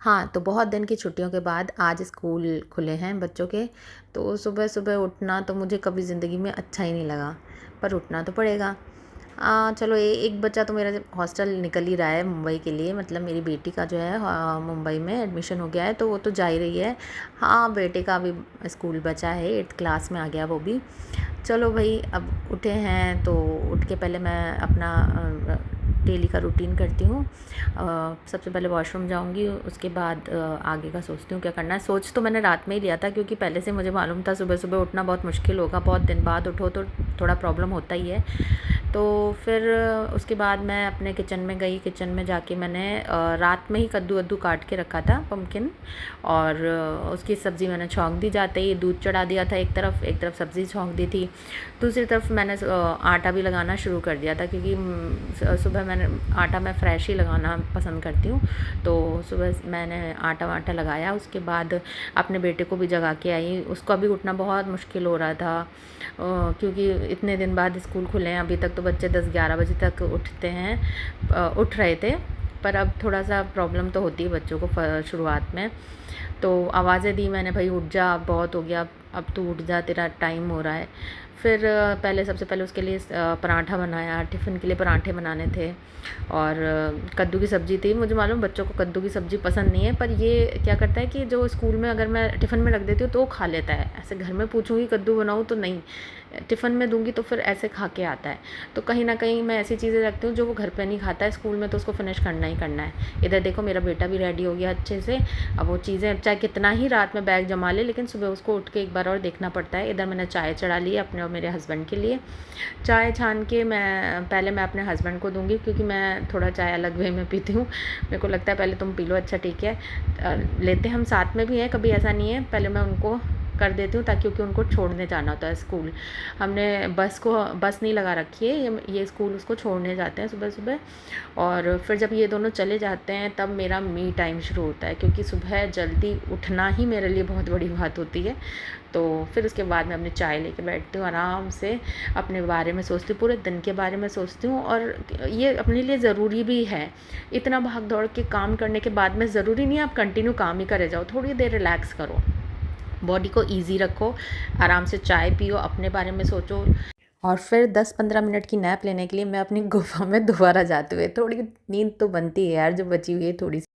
हाँ, तो बहुत दिन की छुट्टियों के बाद आज स्कूल खुले हैं बच्चों के, तो सुबह-सुबह उठना तो मुझे कभी ज़िंदगी में अच्छा ही नहीं लगा, पर उठना तो पड़ेगा। चलो एक बच्चा तो मेरा हॉस्टल निकल ही रहा है मुंबई के लिए, मतलब मेरी बेटी का जो है मुंबई में एडमिशन हो गया है, तो वो तो जा ही रही है। हाँ, बेटे का अभी स्कूल बचा है, 8th क्लास में आ गया वो भी। चलो भई, अब उठे हैं तो उठ के पहले मैं अपना डेली का रूटीन करती हूँ। सबसे पहले वॉशरूम जाऊँगी, उसके बाद आगे का सोचती हूँ क्या करना है। सोच तो मैंने रात में ही लिया था, क्योंकि पहले से मुझे मालूम था सुबह-सुबह उठना बहुत मुश्किल होगा, बहुत दिन बाद उठो तो थोड़ा प्रॉब्लम होता ही है। तो फिर उसके बाद मैं अपने किचन में गई, किचन में जाके मैंने रात में ही कद्दू-वद्दू काट के रखा था, पम्पकिन, और उसकी सब्ज़ी मैंने छौंक दी, जाते ही दूध चढ़ा दिया था एक तरफ सब्ज़ी छौंक दी थी। दूसरी तरफ मैंने आटा भी लगाना शुरू कर दिया था, क्योंकि सुबह मैंने आटा मैं फ्रेश ही लगाना पसंद करती हूँ। तो सुबह मैंने आटा-वाटा लगाया, उसके बाद अपने बेटे को भी जगा के आई। उसका भी उठना बहुत मुश्किल हो रहा था, क्योंकि इतने दिन बाद स्कूल खुले हैं। अभी तक तो बच्चे 10-11 बजे तक उठते हैं, उठ रहे थे, पर अब थोड़ा-सा प्रॉब्लम तो होती है बच्चों को शुरुआत में। तो आवाज़ें दी मैंने, भई उठ जा, अब बहुत हो गया, अब तू उठ जा, तेरा टाइम हो रहा है। फिर सबसे पहले उसके लिए पराठा बनाया, टिफ़िन के लिए पराठे बनाने थे, और कद्दू की सब्ज़ी थी। मुझे मालूम बच्चों को कद्दू की सब्ज़ी पसंद नहीं है, पर ये क्या करता है कि जो स्कूल में अगर मैं टिफ़िन में रख देती हूँ तो वो खा लेता है। ऐसे घर में पूछूँगी कद्दू बनाऊँ तो नहीं, टिफ़िन में दूँगी तो फिर ऐसे खा के आता है। तो कहीं न कहीं मैं ऐसी चीज़ें रखती हूँ जो वो घर पे नहीं खाता है, स्कूल में तो उसको फ़िनिश करना ही करना है। इधर देखो मेरा बेटा भी रेडी हो गया अच्छे से। अब वो चीज़ें चाहे कितना ही रात में बैग जमा ले, लेकिन सुबह उसको उठ के एक बार और देखना पड़ता है। इधर मैंने चाय चढ़ा ली है अपने और मेरे हस्बैंड के लिए। चाय छान के मैं अपने हस्बैंड को दूँगी, क्योंकि मैं थोड़ा चाय अलग वे में पीती हूँ। मेरे को लगता है पहले तुम पी लो, अच्छा ठीक है। लेते हम साथ में भी हैं, कभी ऐसा नहीं है। पहले मैं उनको कर देती हूँ, ताकि क्योंकि उनको छोड़ने जाना होता है स्कूल। हमने बस नहीं लगा रखी है, ये स्कूल उसको छोड़ने जाते हैं सुबह-सुबह। और फिर जब ये दोनों चले जाते हैं तब मेरा मी टाइम शुरू होता है, क्योंकि सुबह जल्दी उठना ही मेरे लिए बहुत बड़ी बात होती है। तो फिर उसके बाद मैं अपनी चाय लेके बैठती हूँ, आराम से अपने बारे में सोचती हूँ, पूरे दिन के बारे में सोचती हूँ, और ये अपने लिए ज़रूरी भी है। इतना भाग-दौड़ के काम करने के बाद में ज़रूरी नहीं है आप कंटिन्यू काम ही करे जाओ, थोड़ी देर रिलैक्स करो, बॉडी को ईज़ी रखो, आराम से चाय पियो, अपने बारे में सोचो, और फिर 10-15 मिनट की नैप लेने के लिए मैं अपनी गुफ़ा में दोबारा जाती हूँ। थोड़ी नींद तो बनती है यार, जो बची हुई है थोड़ी-सी।